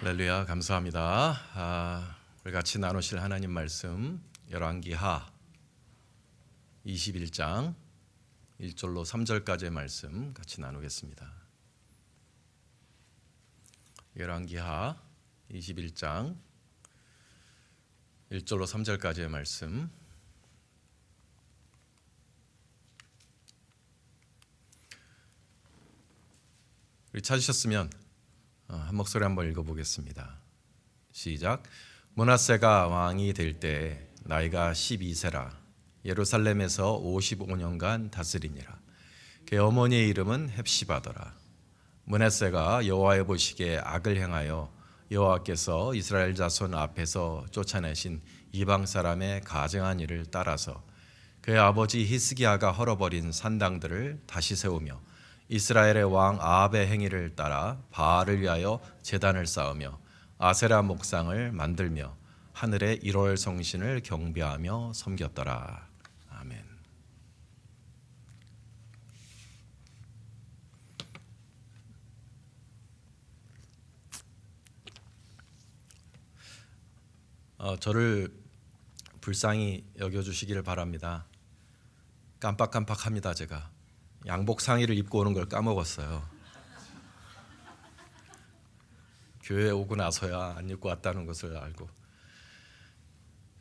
할렐루야, 감사합니다. 우리 같이 나누실 하나님 말씀 열왕기하 21장 1절로 3절까지의 말씀 같이 나누겠습니다. 열왕기하 21장 1절로 3절까지의 말씀. 우리 찾으셨으면 한 목소리 한번 읽어보겠습니다. 시작. 므낫세가 왕이 될 때 나이가 12세라 예루살렘에서 55년간 다스리니라. 그의 어머니의 이름은 헵시바더라. 므낫세가 여호와의 보시기에 악을 행하여 여호와께서 이스라엘 자손 앞에서 쫓아내신 이방 사람의 가증한 일을 따라서 그의 아버지 히스기야가 헐어버린 산당들을 다시 세우며 이스라엘의 왕 아합의 행위를 따라 바알을 위하여 제단을 쌓으며 아세라 목상을 만들며 하늘의 1월 성신을 경배하며 섬겼더라. 아멘. 저를 불쌍히 여겨주시기를 바랍니다. 깜빡깜빡합니다. 제가 양복 상의를 입고 오는 걸 까먹었어요. 교회에 오고 나서야 안 입고 왔다는 것을 알고,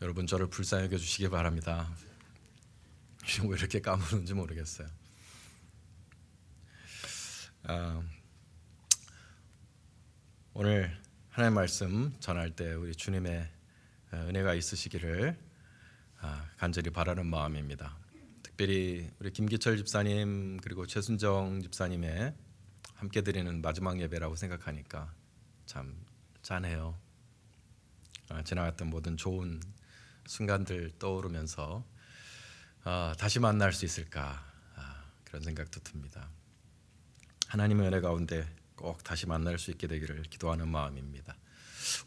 여러분 저를 불쌍히 여겨주시기 바랍니다. 왜 이렇게 까먹는지 모르겠어요. 오늘 하나님 말씀 전할 때 우리 주님의 은혜가 있으시기를 간절히 바라는 마음입니다. 특별히 우리 김기철 집사님 그리고 최순정 집사님의 함께 드리는 마지막 예배라고 생각하니까 참 짠해요. 지나갔던 모든 좋은 순간들 떠오르면서 다시 만날 수 있을까 그런 생각도 듭니다. 하나님의 은혜 가운데 꼭 다시 만날 수 있게 되기를 기도하는 마음입니다.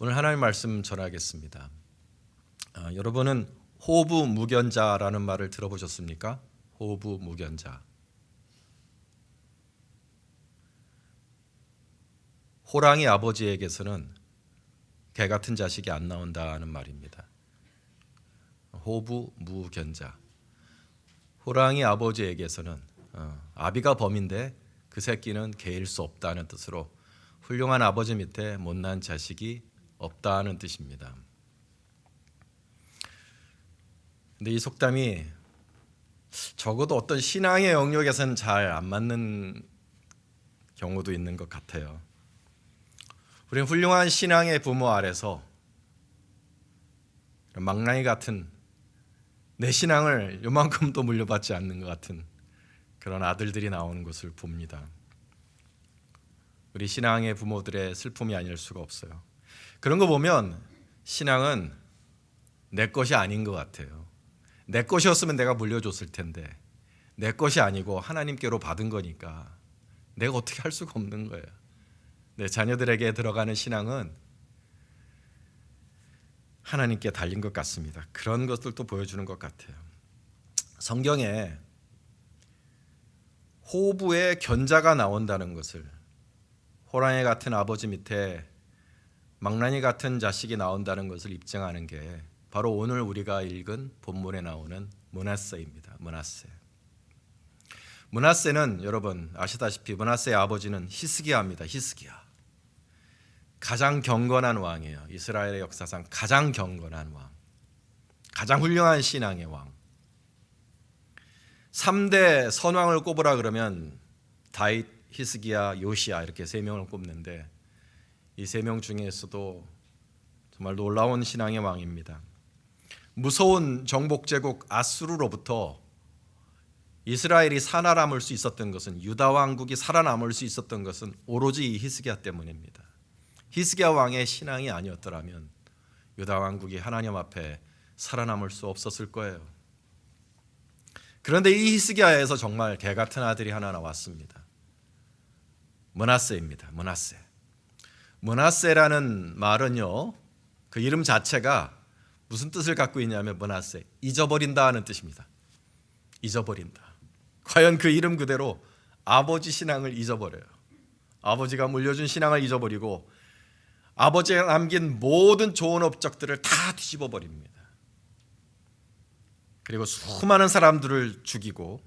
오늘 하나님 말씀 전하겠습니다. 여러분은 호부무견자라는 말을 들어보셨습니까? 호부무견자. 호랑이 아버지에게서는 개 같은 자식이 안 나온다는 말입니다. 호부무견자. 호랑이 아버지에게서는 아비가 범인데 그 새끼는 개일 수 없다는 뜻으로 훌륭한 아버지 밑에 못난 자식이 없다는 뜻입니다. 근데 이 속담이 적어도 어떤 신앙의 영역에서는 잘 안 맞는 경우도 있는 것 같아요. 우리는 훌륭한 신앙의 부모 아래서 망나니 같은 내 신앙을 요만큼도 물려받지 않는 것 같은 그런 아들들이 나오는 것을 봅니다. 우리 신앙의 부모들의 슬픔이 아닐 수가 없어요. 그런 거 보면 신앙은 내 것이 아닌 것 같아요. 내 것이었으면 내가 물려줬을 텐데 내 것이 아니고 하나님께로 받은 거니까 내가 어떻게 할 수가 없는 거예요. 내 자녀들에게 들어가는 신앙은 하나님께 달린 것 같습니다. 그런 것들도 보여주는 것 같아요. 성경에 호부의 견자가 나온다는 것을, 호랑이 같은 아버지 밑에 망나니 같은 자식이 나온다는 것을 입증하는 게 바로 오늘 우리가 읽은 본문에 나오는 므낫세입니다. 므낫세는 여러분 아시다시피 므낫세의 아버지는 히스기야입니다. 히스기야. 가장 경건한 왕이에요. 이스라엘의 역사상 가장 경건한 왕, 가장 훌륭한 신앙의 왕. 3대 선왕을 꼽으라 그러면 다윗, 히스기야, 요시야 이렇게 3명을 꼽는데 이 3명 중에서도 정말 놀라운 신앙의 왕입니다. 무서운 정복 제국 아수르로부터 이스라엘이 살아남을 수 있었던 것은, 유다 왕국이 살아남을 수 있었던 것은 오로지 히스기야 때문입니다. 히스기야 왕의 신앙이 아니었더라면 유다 왕국이 하나님 앞에 살아남을 수 없었을 거예요. 그런데 이 히스기야에서 정말 개 같은 아들이 하나 나왔습니다. 므낫세입니다. 므낫세라는 말은요, 그 이름 자체가 무슨 뜻을 갖고 있냐면 므낫세, 잊어버린다 하는 뜻입니다. 잊어버린다. 과연 그 이름 그대로 아버지 신앙을 잊어버려요. 아버지가 물려준 신앙을 잊어버리고 아버지가 남긴 모든 좋은 업적들을 다 뒤집어 버립니다. 그리고 수많은 사람들을 죽이고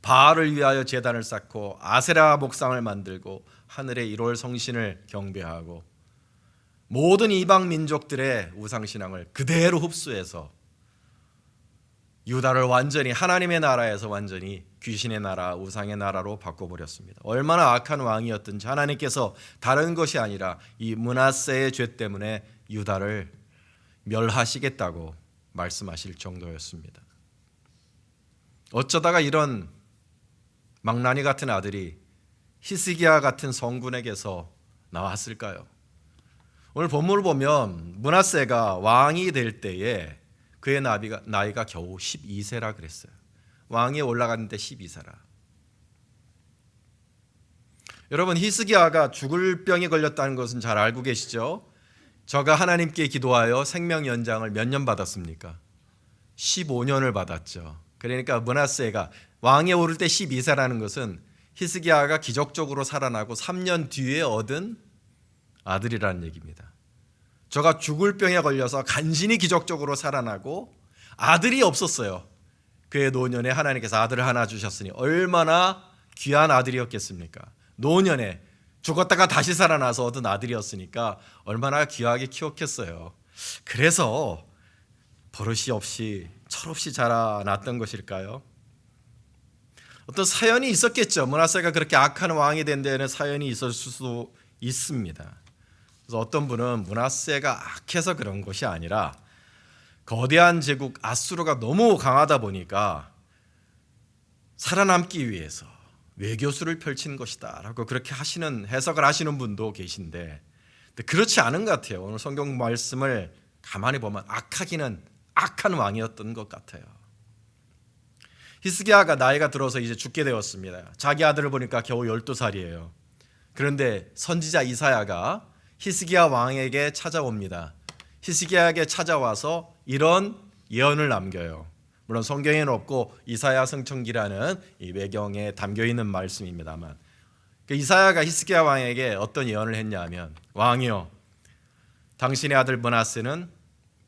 바알을 위하여 제단을 쌓고 아세라 목상을 만들고 하늘의 1월 성신을 경배하고 모든 이방 민족들의 우상신앙을 그대로 흡수해서 유다를 완전히 하나님의 나라에서 완전히 귀신의 나라, 우상의 나라로 바꿔버렸습니다. 얼마나 악한 왕이었든지 하나님께서 다른 것이 아니라 이 므낫세의 죄 때문에 유다를 멸하시겠다고 말씀하실 정도였습니다. 어쩌다가 이런 망나니 같은 아들이 히스기야 같은 성군에게서 나왔을까요? 오늘 본문을 보면 므낫세가 왕이 될 때에 그의 나이가 겨우 12세라 그랬어요. 왕위에 올라갔는데 12세라. 여러분, 히스기야가 죽을 병에 걸렸다는 것은 잘 알고 계시죠? 저가 하나님께 기도하여 생명 연장을 몇 년 받았습니까? 15년을 받았죠. 그러니까 므낫세가 왕에 오를 때 12세라는 것은 히스기야가 기적적으로 살아나고 3년 뒤에 얻은 아들이라는 얘기입니다. 저가 죽을 병에 걸려서 간신히 기적적으로 살아나고 아들이 없었어요. 그의 노년에 하나님께서 아들을 하나 주셨으니 얼마나 귀한 아들이었겠습니까? 노년에 죽었다가 다시 살아나서 얻은 아들이었으니까 얼마나 귀하게 키웠겠어요. 그래서 버릇이 없이 철없이 자라났던 것일까요? 어떤 사연이 있었겠죠. 므낫세가 그렇게 악한 왕이 된 데에는 사연이 있을 수도 있습니다. 그래서 어떤 분은 므낫세가 악해서 그런 것이 아니라 거대한 제국 아수르가 너무 강하다 보니까 살아남기 위해서 외교수를 펼친 것이다 라고 그렇게 해석을 하시는 분도 계신데 그렇지 않은 것 같아요. 오늘 성경 말씀을 가만히 보면 악하기는 악한 왕이었던 것 같아요. 히스기야가 나이가 들어서 이제 죽게 되었습니다. 자기 아들을 보니까 겨우 12살이에요. 그런데 선지자 이사야가 히스기야 왕에게 찾아옵니다. 히스기야에게 찾아와서 이런 예언을 남겨요. 물론 성경에는 없고 이사야 성천기라는 이 외경에 담겨 있는 말씀입니다만 이사야가 히스기야 왕에게 어떤 예언을 했냐면 왕이여 당신의 아들 므낫세는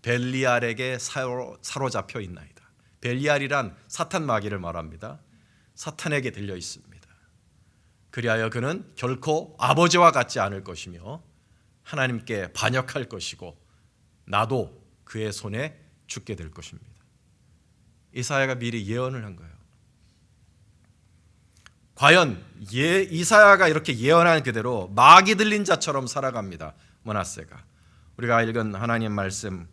벨리알에게 사로잡혀 있나이다. 벨리알이란 사탄 마귀를 말합니다. 사탄에게 들려 있습니다. 그리하여 그는 결코 아버지와 같지 않을 것이며 하나님께 반역할 것이고 나도 그의 손에 죽게 될 것입니다. 이사야가 미리 예언을 한 거예요. 과연 이사야가 이렇게 예언한 그대로 마귀 들린 자처럼 살아갑니다. 므낫세가. 우리가 읽은 하나님 말씀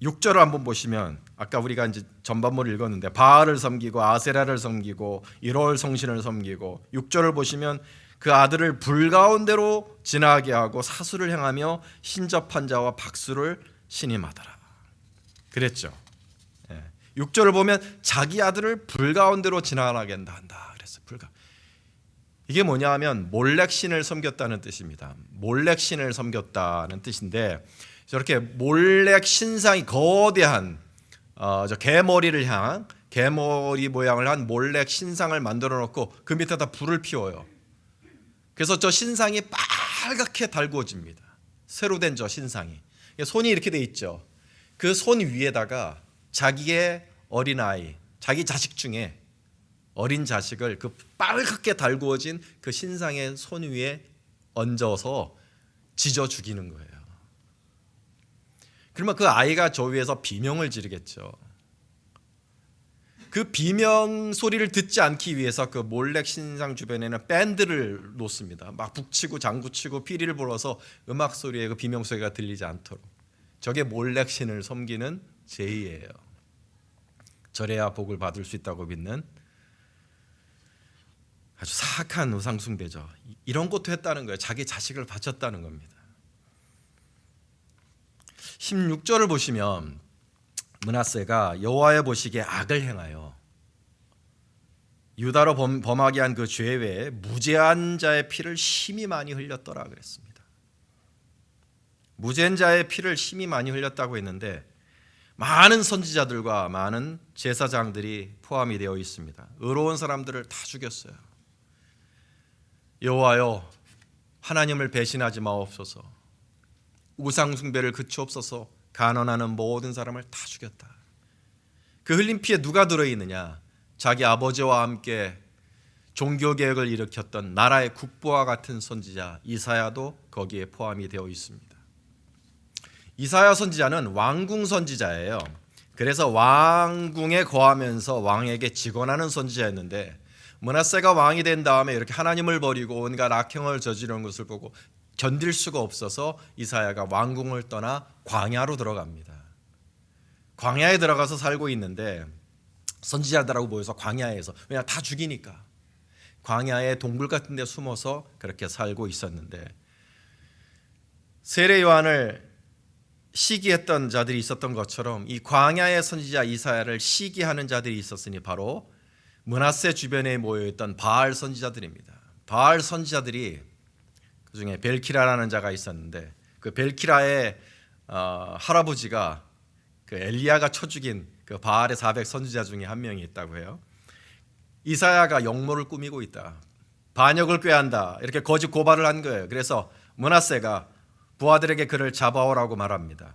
6절을 한번 보시면 아까 우리가 이제 전반부를 읽었는데 바알을 섬기고 아세라를 섬기고 1월 성신을 섬기고 6절을 보시면 그 아들을 불 가운데로 지나게 하고 사수를 행하며 신접한 자와 박수를 신임하더라. 그랬죠. 6절을 보면 자기 아들을 불 가운데로 지나가게 한다 그랬어요. 이게 뭐냐면 몰렉신을 섬겼다는 뜻입니다. 몰렉신을 섬겼다는 뜻인데 저렇게 몰렉 신상이 거대한 개머리를 향한 개머리 모양을 한 몰렉 신상을 만들어 놓고 그 밑에다 불을 피워요. 그래서 저 신상이 빨갛게 달구어집니다. 새로 된 저 신상이 손이 이렇게 돼 있죠. 그 손 위에다가 자기의 어린아이, 자기 자식 중에 어린 자식을 그 빨갛게 달구어진 그 신상의 손 위에 얹어서 지져 죽이는 거예요. 그러면 그 아이가 저 위에서 비명을 지르겠죠. 그 비명 소리를 듣지 않기 위해서 그 몰렉 신상 주변에는 밴드를 놓습니다. 막 북치고 장구치고 피리를 불어서 음악 소리에 그 비명 소리가 들리지 않도록. 저게 몰렉 신을 섬기는 제의예요. 저래야 복을 받을 수 있다고 믿는 아주 사악한 우상 숭배죠. 이런 것도 했다는 거예요. 자기 자식을 바쳤다는 겁니다. 16절을 보시면 므낫세가 여호와의 보시기에 악을 행하여 유다로 범하게 한 그 죄 외에 무죄한 자의 피를 심히 많이 흘렸더라 그랬습니다. 무죄한 자의 피를 심히 많이 흘렸다고 했는데 많은 선지자들과 많은 제사장들이 포함이 되어 있습니다. 의로운 사람들을 다 죽였어요. 여호와여 하나님을 배신하지 마옵소서. 우상 숭배를 그치옵소서. 간언하는 모든 사람을 다 죽였다. 그 흘린 피에 누가 들어있느냐? 자기 아버지와 함께 종교개혁을 일으켰던 나라의 국보와 같은 선지자 이사야도 거기에 포함이 되어 있습니다. 이사야 선지자는 왕궁 선지자예요. 그래서 왕궁에 거하면서 왕에게 직언하는 선지자였는데, 므낫세가 왕이 된 다음에 이렇게 하나님을 버리고 온갖 악행을 저지르는 것을 보고 견딜 수가 없어서 이사야가 왕궁을 떠나 광야로 들어갑니다. 광야에 들어가서 살고 있는데 선지자들하고 모여서 광야에서, 왜냐 다 죽이니까 광야의 동굴 같은 데 숨어서 그렇게 살고 있었는데, 세례 요한을 시기했던 자들이 있었던 것처럼 이 광야의 선지자 이사야를 시기하는 자들이 있었으니 바로 므낫세 주변에 모여있던 바알 선지자들입니다. 바알 선지자들이 그중에 벨키라라는 자가 있었는데, 그 벨키라의 할아버지가 그 엘리야가 쳐 죽인 그 바알의 400 선지자 중에 한 명이 있다고 해요. 이사야가 역모를 꾸미고 있다, 반역을 꾀한다, 이렇게 거짓 고발을 한 거예요. 그래서 므낫세가 부하들에게 그를 잡아오라고 말합니다.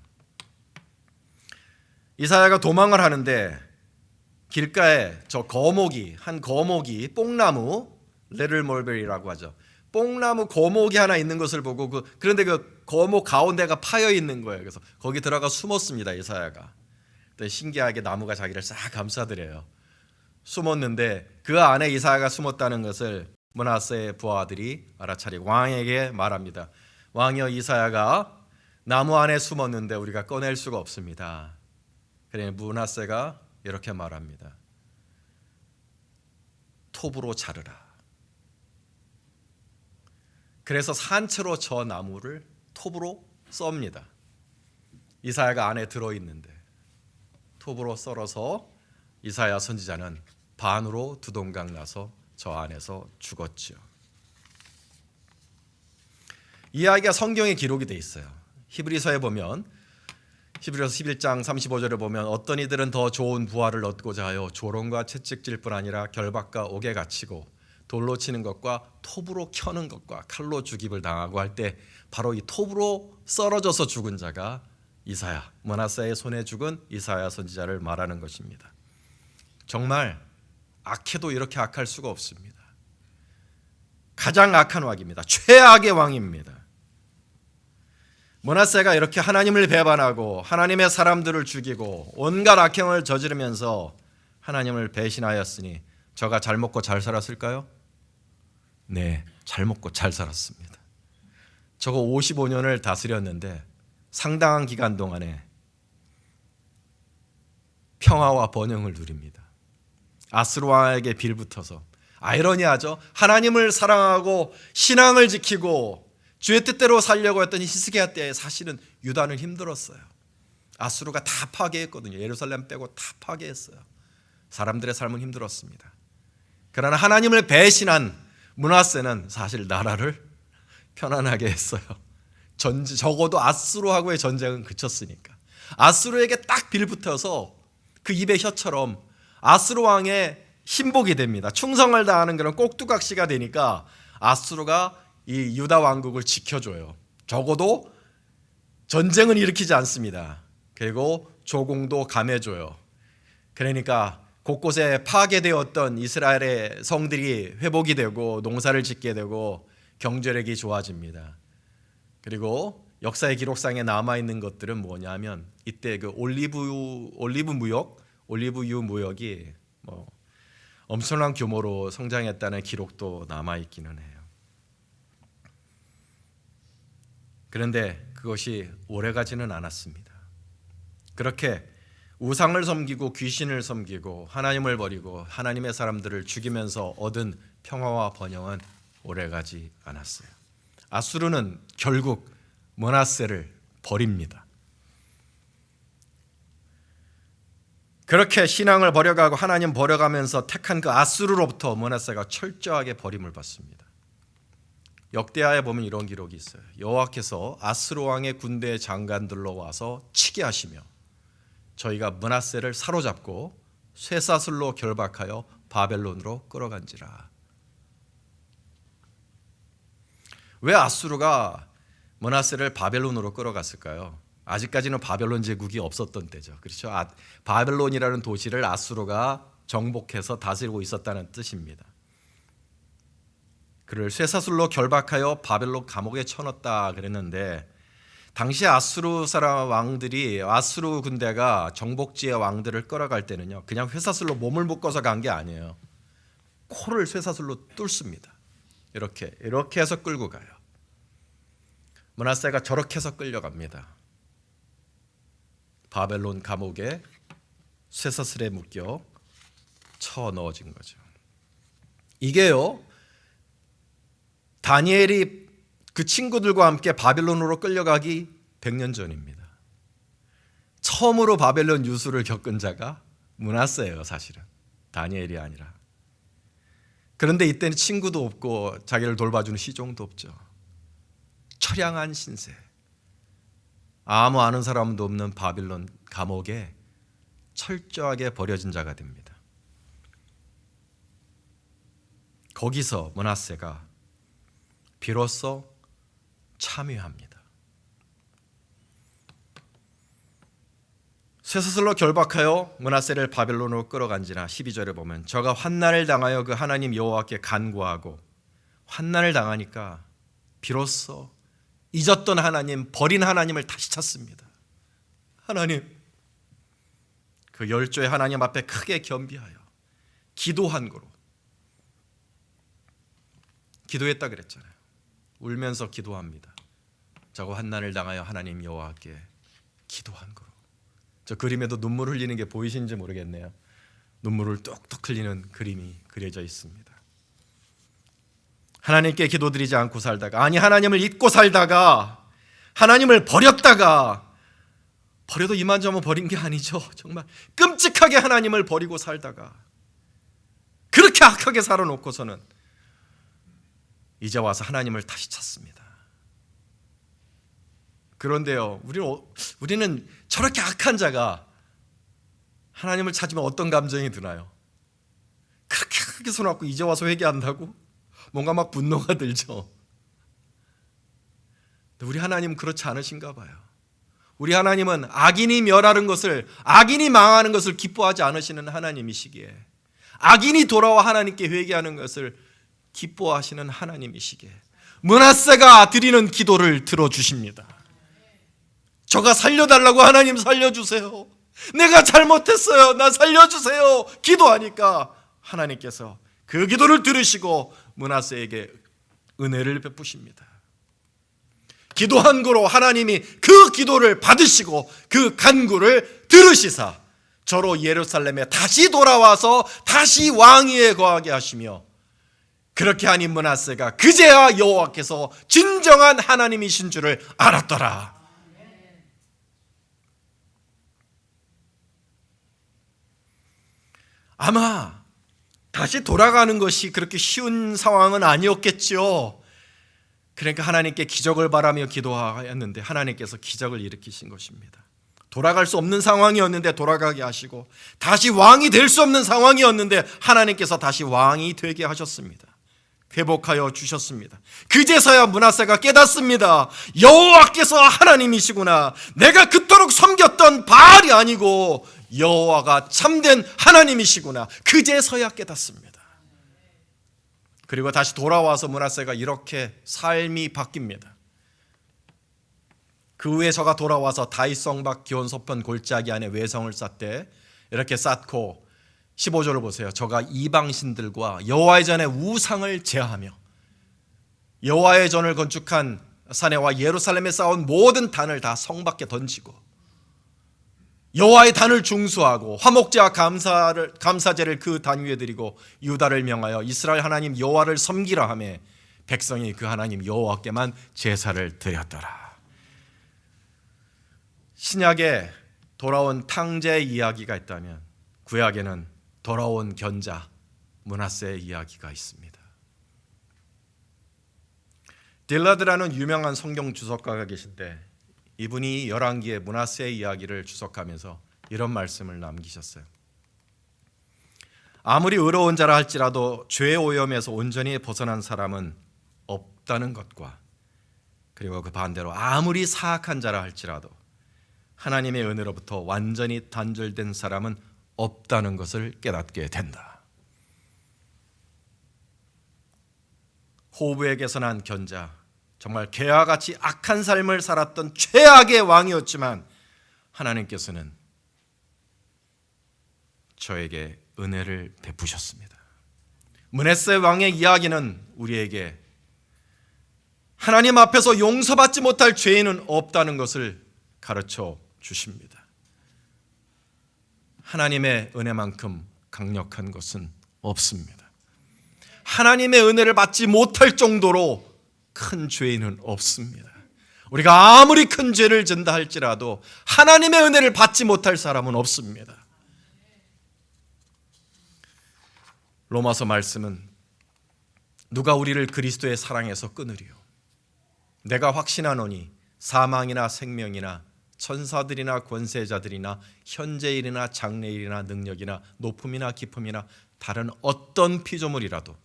이사야가 도망을 하는데 길가에 한 거목이 뽕나무, 레를 몰베리라고 하죠. 뽕나무 거목이 하나 있는 것을 보고 그런데 그 거목 가운데가 파여 있는 거예요. 그래서 거기 들어가 숨었습니다. 이사야가. 신기하게 나무가 자기를 싹 감싸더래요. 숨었는데 그 안에 이사야가 숨었다는 것을 므낫세의 부하들이 알아차리고 왕에게 말합니다. 왕이여, 이사야가 나무 안에 숨었는데 우리가 꺼낼 수가 없습니다. 그래 므낫세가 이렇게 말합니다. 톱으로 자르라. 그래서 산채로 저 나무를 톱으로 썹니다. 이사야가 안에 들어있는데 톱으로 썰어서 이사야 선지자는 반으로 두동강 나서 저 안에서 죽었지요. 이 이야기가 성경에 기록이 돼 있어요. 히브리서에 보면, 히브리서 11장 35절에 보면 어떤 이들은 더 좋은 부활을 얻고자 하여 조롱과 채찍질 뿐 아니라 결박과 옥에 갇히고 돌로 치는 것과 톱으로 켜는 것과 칼로 죽임을 당하고 할 때 바로 이 톱으로 썰어져서 죽은 자가 이사야, 므낫세의 손에 죽은 이사야 선지자를 말하는 것입니다. 정말 악해도 이렇게 악할 수가 없습니다. 가장 악한 왕입니다. 최악의 왕입니다. 므낫세가 이렇게 하나님을 배반하고 하나님의 사람들을 죽이고 온갖 악행을 저지르면서 하나님을 배신하였으니 저가 잘 먹고 잘 살았을까요? 네, 잘 먹고 잘 살았습니다. 저거 55년을 다스렸는데 상당한 기간 동안에 평화와 번영을 누립니다. 아스루 왕에게 빌붙어서, 아이러니하죠. 하나님을 사랑하고 신앙을 지키고 주의 뜻대로 살려고 했던 히스기야 때 사실은 유다는 힘들었어요. 아수르가 다 파괴했거든요. 예루살렘 빼고 다 파괴했어요. 사람들의 삶은 힘들었습니다. 그러나 하나님을 배신한 므낫세는 사실 나라를 편안하게 했어요. 적어도 아수르하고의 전쟁은 그쳤으니까. 아수르에게 딱 빌붙어서 그 입의 혀처럼 아수르 왕의 신복이 됩니다. 충성을 다하는 그런 꼭두각시가 되니까 아수르가 이 유다 왕국을 지켜줘요. 적어도 전쟁은 일으키지 않습니다. 그리고 조공도 감해줘요. 그러니까 곳곳에 파괴되었던 이스라엘의 성들이 회복이 되고 농사를 짓게 되고 경제력이 좋아집니다. 그리고 역사의 기록상에 남아있는 것들은 뭐냐면 이때 그 올리브유 무역이 엄청난 규모로 성장했다는 기록도 남아있기는 해요. 그런데 그것이 오래가지는 않았습니다. 그렇게 우상을 섬기고 귀신을 섬기고 하나님을 버리고 하나님의 사람들을 죽이면서 얻은 평화와 번영은 오래가지 않았어요. 아수르는 결국 므낫세를 버립니다. 그렇게 신앙을 버려가고 하나님 버려가면서 택한 그 아수르로부터 므낫세가 철저하게 버림을 받습니다. 역대하에 보면 이런 기록이 있어요. 여호와께서 아수르 왕의 군대 장관들로 와서 치게 하시며 저희가 므낫세를 사로잡고 쇠사슬로 결박하여 바벨론으로 끌어간지라. 왜 아수르가 므낫세를 바벨론으로 끌어갔을까요? 아직까지는 바벨론 제국이 없었던 때죠. 그렇죠? 바벨론이라는 도시를 아수르가 정복해서 다스리고 있었다는 뜻입니다. 그를 쇠사슬로 결박하여 바벨론 감옥에 쳐넣었다 그랬는데, 당시 아수르 사람 왕들이, 아수르 군대가 정복지의 왕들을 끌어갈 때는요, 그냥 쇠사슬로 몸을 묶어서 간 게 아니에요. 코를 쇠사슬로 뚫습니다. 이렇게 해서 끌고 가요. 므낫세가 저렇게 해서 끌려갑니다. 바벨론 감옥에 쇠사슬에 묶여 쳐 넣어진 거죠. 이게요, 다니엘이 그 친구들과 함께 바벨론으로 끌려가기 100년 전입니다. 처음으로 바벨론 유수를 겪은 자가 므낫세예요, 사실은. 다니엘이 아니라. 그런데 이때는 친구도 없고 자기를 돌봐주는 시종도 없죠. 처량한 신세, 아무 아는 사람도 없는 바빌론 감옥에 철저하게 버려진 자가 됩니다. 거기서 므낫세가 비로소 참회합니다. 쇠사슬로 결박하여 므낫세를 바벨론으로 끌어간 지나 12절에 보면 저가 환난을 당하여 그 하나님 여호와께 간구하고, 환난을 당하니까 비로소 잊었던 하나님, 버린 하나님을 다시 찾습니다. 하나님, 그 열조의 하나님 앞에 크게 겸비하여 기도한 거로, 기도했다 그랬잖아요. 울면서 기도합니다. 저거 환난을 당하여 하나님 여호와께 기도한 거로. 저 그림에도 눈물 흘리는 게 보이시는지 모르겠네요. 눈물을 뚝뚝 흘리는 그림이 그려져 있습니다. 하나님께 기도드리지 않고 살다가, 아니 하나님을 잊고 살다가, 하나님을 버렸다가, 버려도 이만저만 버린 게 아니죠. 정말 끔찍하게 하나님을 버리고 살다가 그렇게 악하게 살아놓고서는 이제 와서 하나님을 다시 찾습니다. 그런데요, 우리는 저렇게 악한 자가 하나님을 찾으면 어떤 감정이 드나요? 그렇게 크게 손 놓고 이제 와서 회개한다고? 뭔가 막 분노가 들죠. 우리 하나님은 그렇지 않으신가 봐요. 우리 하나님은 악인이 멸하는 것을, 악인이 망하는 것을 기뻐하지 않으시는 하나님이시기에, 악인이 돌아와 하나님께 회개하는 것을 기뻐하시는 하나님이시기에 므낫세가 드리는 기도를 들어주십니다. 저가 살려달라고, 하나님 살려주세요, 내가 잘못했어요, 나 살려주세요 기도하니까 하나님께서 그 기도를 들으시고 므낫세에게 은혜를 베푸십니다. 기도한 거로 하나님이 그 기도를 받으시고 그 간구를 들으시사 저로 예루살렘에 다시 돌아와서 다시 왕위에 거하게 하시며, 그렇게 하니 므낫세가 그제야 여호와께서 진정한 하나님이신 줄을 알았더라. 아마 다시 돌아가는 것이 그렇게 쉬운 상황은 아니었겠죠. 그러니까 하나님께 기적을 바라며 기도하였는데 하나님께서 기적을 일으키신 것입니다. 돌아갈 수 없는 상황이었는데 돌아가게 하시고, 다시 왕이 될 수 없는 상황이었는데 하나님께서 다시 왕이 되게 하셨습니다. 회복하여 주셨습니다. 그제서야 므낫세가 깨닫습니다. 여호와께서 하나님이시구나. 내가 그토록 섬겼던 바알이 아니고 여호와가 참된 하나님이시구나. 그제서야 깨닫습니다. 그리고 다시 돌아와서 므낫세가 이렇게 삶이 바뀝니다. 그 후에 저가 돌아와서 다윗성 밖 기온 서편 골짜기 안에 외성을 쌓되, 이렇게 쌓고 15절을 보세요. 저가 이방신들과 여호와의 전에 우상을 제하며 여호와의 전을 건축한 사내와 예루살렘에 쌓은 모든 단을 다 성 밖에 던지고 여호와의 단을 중수하고 화목제와 감사제를 그 단 위에 드리고 유다를 명하여 이스라엘 하나님 여호와를 섬기라 하며 백성이 그 하나님 여호와께만 제사를 드렸더라. 신약에 돌아온 탕제 이야기가 있다면 구약에는 돌아온 견자 므낫세의 이야기가 있습니다. 딜라드라는 유명한 성경 주석가가 계신데, 이분이 열왕기에 므낫세의 이야기를 주석하면서 이런 말씀을 남기셨어요. 아무리 의로운 자라 할지라도 죄의 오염에서 온전히 벗어난 사람은 없다는 것과, 그리고 그 반대로 아무리 사악한 자라 할지라도 하나님의 은혜로부터 완전히 단절된 사람은 없다는 것을 깨닫게 된다. 호브에게서 난 견자, 정말 개와 같이 악한 삶을 살았던 최악의 왕이었지만 하나님께서는 저에게 은혜를 베푸셨습니다. 므낫세 왕의 이야기는 우리에게 하나님 앞에서 용서받지 못할 죄인은 없다는 것을 가르쳐 주십니다. 하나님의 은혜만큼 강력한 것은 없습니다. 하나님의 은혜를 받지 못할 정도로 큰 죄인은 없습니다. 우리가 아무리 큰 죄를 진다 할지라도 하나님의 은혜를 받지 못할 사람은 없습니다. 로마서 말씀은 누가 우리를 그리스도의 사랑에서 끊으리요? 내가 확신하노니 사망이나 생명이나 천사들이나 권세자들이나 현재일이나 장래일이나 능력이나 높음이나 깊음이나 다른 어떤 피조물이라도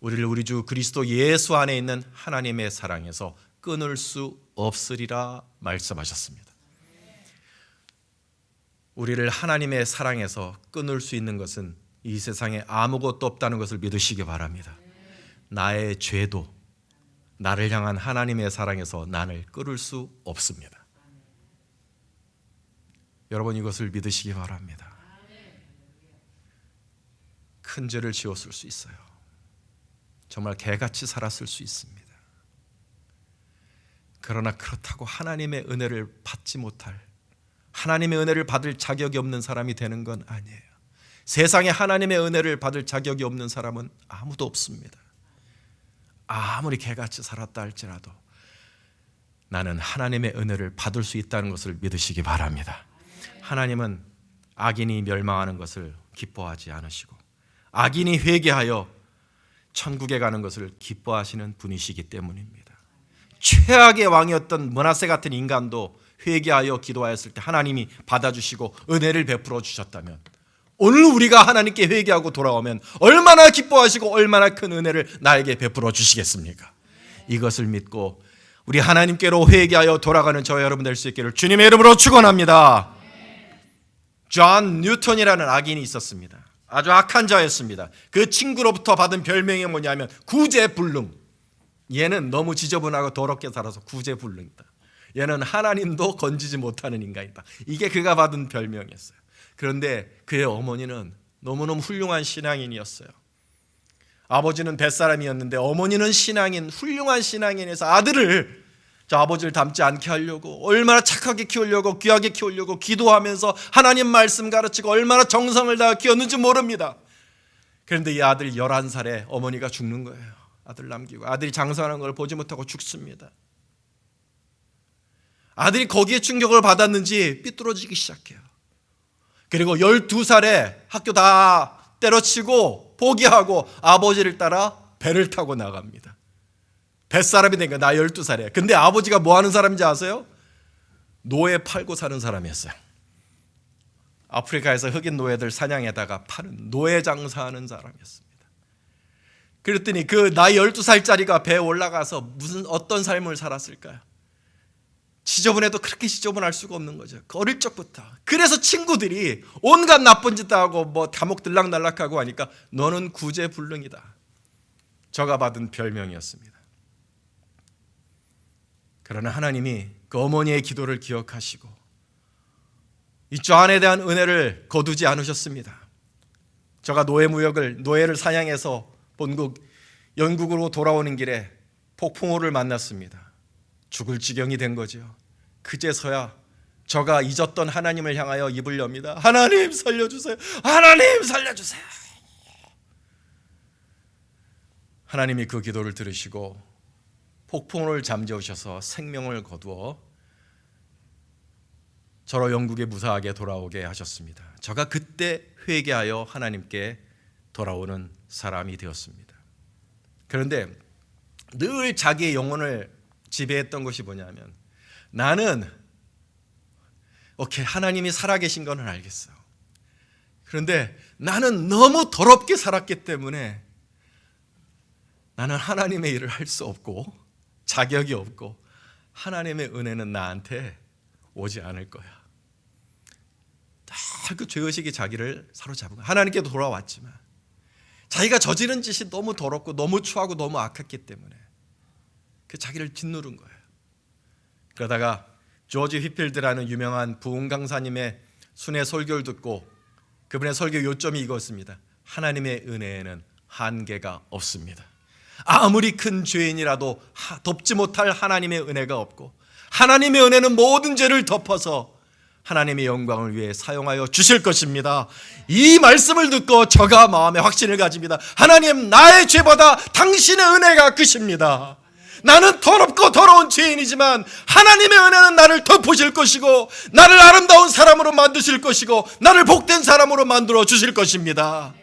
우리를 우리 주 그리스도 예수 안에 있는 하나님의 사랑에서 끊을 수 없으리라 말씀하셨습니다. 우리를 하나님의 사랑에서 끊을 수 있는 것은 이 세상에 아무것도 없다는 것을 믿으시기 바랍니다. 나의 죄도 나를 향한 하나님의 사랑에서 나를 끊을 수 없습니다. 여러분 이것을 믿으시기 바랍니다. 큰 죄를 지었을 수 있어요. 정말 개같이 살았을 수 있습니다. 그러나 그렇다고 하나님의 은혜를 받지 못할, 하나님의 은혜를 받을 자격이 없는 사람이 되는 건 아니에요. 세상에 하나님의 은혜를 받을 자격이 없는 사람은 아무도 없습니다. 아무리 개같이 살았다 할지라도 나는 하나님의 은혜를 받을 수 있다는 것을 믿으시기 바랍니다. 하나님은 악인이 멸망하는 것을 기뻐하지 않으시고 악인이 회개하여 천국에 가는 것을 기뻐하시는 분이시기 때문입니다. 최악의 왕이었던 므낫세 같은 인간도 회개하여 기도하였을 때 하나님이 받아주시고 은혜를 베풀어 주셨다면 오늘 우리가 하나님께 회개하고 돌아오면 얼마나 기뻐하시고 얼마나 큰 은혜를 나에게 베풀어 주시겠습니까? 이것을 믿고 우리 하나님께로 회개하여 돌아가는 저와 여러분 될 수 있기를 주님의 이름으로 축원합니다. 존 뉴턴이라는 악인이 있었습니다. 아주 악한 자였습니다. 그 친구로부터 받은 별명이 뭐냐면 구제불능. 얘는 너무 지저분하고 더럽게 살아서 구제불능이다. 얘는 하나님도 건지지 못하는 인간이다. 이게 그가 받은 별명이었어요. 그런데 그의 어머니는 너무너무 훌륭한 신앙인이었어요. 아버지는 뱃사람이었는데 어머니는 신앙인, 훌륭한 신앙인에서 아들을 저 아버지를 닮지 않게 하려고 얼마나 착하게 키우려고 귀하게 키우려고 기도하면서 하나님 말씀 가르치고 얼마나 정성을 다해 키웠는지 모릅니다. 그런데 이 아들 11살에 어머니가 죽는 거예요. 아들 남기고 아들이 장사하는 걸 보지 못하고 죽습니다. 아들이 거기에 충격을 받았는지 삐뚤어지기 시작해요. 그리고 12살에 학교 다 때려치고 포기하고 아버지를 따라 배를 타고 나갑니다. 뱃사람이 된 거야. 나 12살에. 근데 아버지가 뭐 하는 사람인지 아세요? 노예 팔고 사는 사람이었어요. 아프리카에서 흑인 노예들 사냥에다가 파는 노예 장사하는 사람이었습니다. 그랬더니 그 나이 12살짜리가 배에 올라가서 무슨 어떤 삶을 살았을까요? 지저분해도 그렇게 지저분할 수가 없는 거죠. 어릴 적부터. 그래서 친구들이 온갖 나쁜 짓 하고 뭐 감옥 들락날락하고 하니까 너는 구제불능이다. 저가 받은 별명이었습니다. 그러나 하나님이 그 어머니의 기도를 기억하시고 이 존에 대한 은혜를 거두지 않으셨습니다. 저가 노예를 사냥해서 본국 영국으로 돌아오는 길에 폭풍우를 만났습니다. 죽을 지경이 된 거죠. 그제서야 저가 잊었던 하나님을 향하여 입을 엽니다. 하나님 살려주세요. 하나님 살려주세요. 하나님이 그 기도를 들으시고 폭풍을 잠재우셔서 생명을 거두어 저로 영국에 무사하게 돌아오게 하셨습니다. 저가 그때 회개하여 하나님께 돌아오는 사람이 되었습니다. 그런데 늘 자기의 영혼을 지배했던 것이 뭐냐면 나는 오케이 하나님이 살아계신 건 알겠어. 그런데 나는 너무 더럽게 살았기 때문에 나는 하나님의 일을 할 수 없고 자격이 없고 하나님의 은혜는 나한테 오지 않을 거야. 그 죄의식이 자기를 사로잡은 거야. 하나님께도 돌아왔지만 자기가 저지른 짓이 너무 더럽고 너무 추하고 너무 악했기 때문에 그 자기를 짓누른 거예요. 그러다가 조지 휘필드라는 유명한 부흥 강사님의 순회 설교를 듣고 그분의 설교 요점이 이것입니다. 하나님의 은혜에는 한계가 없습니다. 아무리 큰 죄인이라도 덮지 못할 하나님의 은혜가 없고 하나님의 은혜는 모든 죄를 덮어서 하나님의 영광을 위해 사용하여 주실 것입니다. 이 말씀을 듣고 저가 마음에 확신을 가집니다. 하나님, 나의 죄보다 당신의 은혜가 크십니다. 나는 더럽고 더러운 죄인이지만 하나님의 은혜는 나를 덮으실 것이고 나를 아름다운 사람으로 만드실 것이고 나를 복된 사람으로 만들어 주실 것입니다.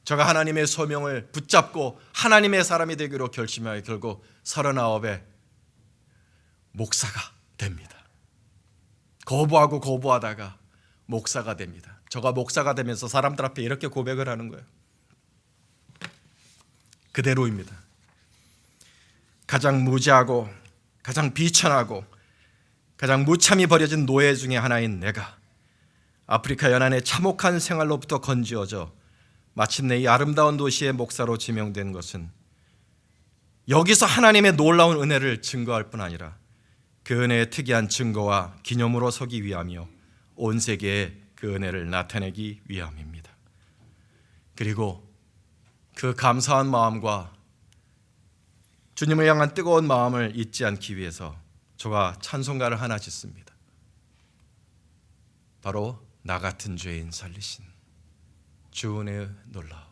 제가 하나님의 소명을 붙잡고 하나님의 사람이 되기로 결심하여 결국 39에 목사가 됩니다. 거부하고 거부하다가 목사가 됩니다. 저가 목사가 되면서 사람들 앞에 이렇게 고백을 하는 거예요. 그대로입니다. 가장 무지하고 가장 비천하고 가장 무참히 버려진 노예 중에 하나인 내가 아프리카 연안의 참혹한 생활로부터 건지어져 마침내 이 아름다운 도시의 목사로 지명된 것은 여기서 하나님의 놀라운 은혜를 증거할 뿐 아니라 그 은혜의 특이한 증거와 기념으로 서기 위함이요 온 세계에 그 은혜를 나타내기 위함입니다. 그리고 그 감사한 마음과 주님을 향한 뜨거운 마음을 잊지 않기 위해서 저가 찬송가를 하나 짓습니다. 바로 나 같은 죄인 살리신 주 은혜의 놀라워.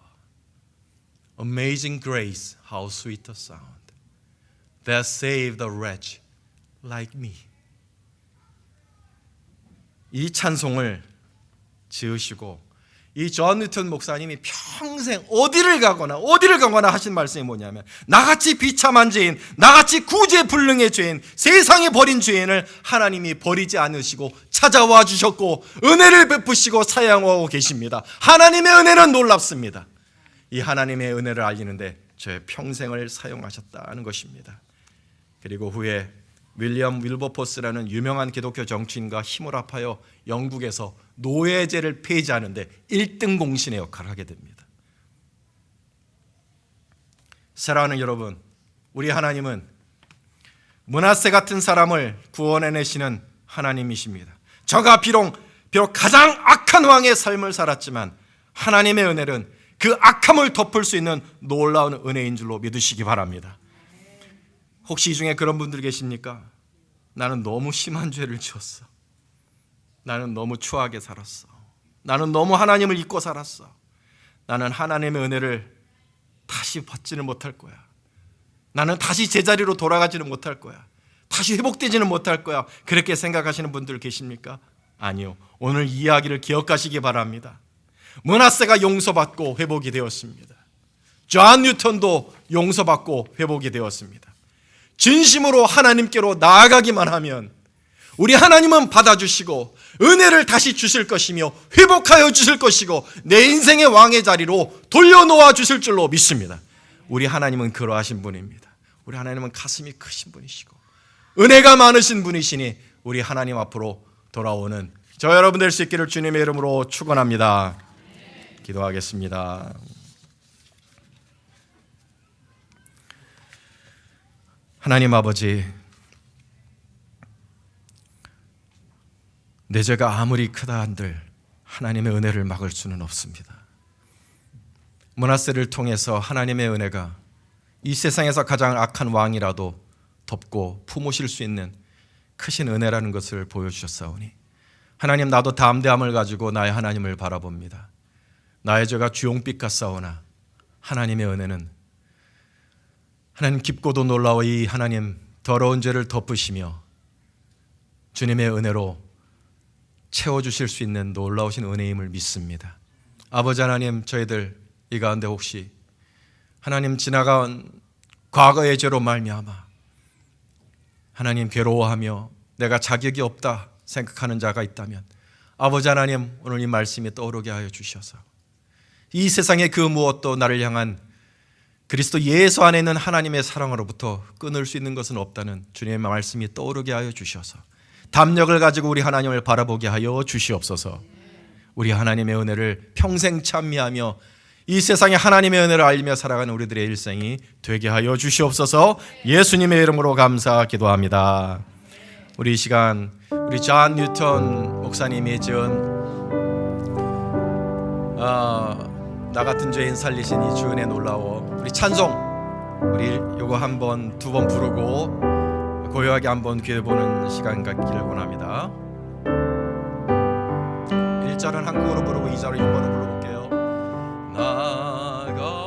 Amazing grace, how sweet the sound that saved a wretch like me. 이 찬송을 지으시고 이 존 뉴턴 목사님이 평생 어디를 가거나 하신 말씀이 뭐냐면 나같이 비참한 죄인, 나같이 구제불능의 죄인, 세상에 버린 죄인을 하나님이 버리지 않으시고 찾아와 주셨고 은혜를 베푸시고 사용하고 계십니다. 하나님의 은혜는 놀랍습니다. 이 하나님의 은혜를 알리는데 저의 평생을 사용하셨다는 것입니다. 그리고 후에 윌리엄 윌버포스라는 유명한 기독교 정치인과 힘을 합하여 영국에서 노예제를 폐지하는데 1등 공신의 역할을 하게 됩니다. 사랑하는 여러분, 우리 하나님은 므낫세 같은 사람을 구원해내시는 하나님이십니다. 저가 비록 가장 악한 왕의 삶을 살았지만 하나님의 은혜는 그 악함을 덮을 수 있는 놀라운 은혜인 줄로 믿으시기 바랍니다. 혹시 이 중에 그런 분들 계십니까? 나는 너무 심한 죄를 지었어. 나는 너무 추하게 살았어. 나는 너무 하나님을 잊고 살았어. 나는 하나님의 은혜를 다시 받지는 못할 거야. 나는 다시 제자리로 돌아가지는 못할 거야. 다시 회복되지는 못할 거야. 그렇게 생각하시는 분들 계십니까? 아니요. 오늘 이 이야기를 기억하시기 바랍니다. 므낫세가 용서받고 회복이 되었습니다. 존 뉴턴도 용서받고 회복이 되었습니다. 진심으로 하나님께로 나아가기만 하면 우리 하나님은 받아주시고 은혜를 다시 주실 것이며 회복하여 주실 것이고 내 인생의 왕의 자리로 돌려놓아 주실 줄로 믿습니다. 우리 하나님은 그러하신 분입니다. 우리 하나님은 가슴이 크신 분이시고 은혜가 많으신 분이시니 우리 하나님 앞으로 돌아오는 저 여러분 될 수 있기를 주님의 이름으로 축원합니다. 기도하겠습니다. 하나님 아버지, 내 죄가 아무리 크다 한들 하나님의 은혜를 막을 수는 없습니다. 므낫세를 통해서 하나님의 은혜가 이 세상에서 가장 악한 왕이라도 덮고 품으실 수 있는 크신 은혜라는 것을 보여주셨사오니 하나님, 나도 담대함을 가지고 나의 하나님을 바라봅니다. 나의 죄가 주홍빛 같사오나 하나님의 은혜는 하나님 깊고도 놀라워 이 하나님 더러운 죄를 덮으시며 주님의 은혜로 채워주실 수 있는 놀라우신 은혜임을 믿습니다. 아버지 하나님, 저희들 이 가운데 혹시 하나님 지나간 과거의 죄로 말미암아 하나님 괴로워하며 내가 자격이 없다 생각하는 자가 있다면 아버지 하나님, 오늘 이 말씀이 떠오르게 하여 주셔서 이 세상의 그 무엇도 나를 향한 그리스도 예수 안에 있는 하나님의 사랑으로부터 끊을 수 있는 것은 없다는 주님의 말씀이 떠오르게 하여 주셔서 담력을 가지고 우리 하나님을 바라보게 하여 주시옵소서. 우리 하나님의 은혜를 평생 찬미하며 이 세상에 하나님의 은혜를 알리며 살아가는 우리들의 일생이 되게 하여 주시옵소서. 예수님의 이름으로 감사 기도합니다. 우리 이 시간 우리 존 뉴턴 목사님이 지은 나 같은 죄인 살리신 이 주 은혜 놀라워, 우리 찬송 우리 요거 한 번, 두 번 부르고 고요하게 한번 귀에 보는 시간 갖기를 원합니다. 1절은 한국어로 부르고 2절은 영어로 불러볼게요. 나가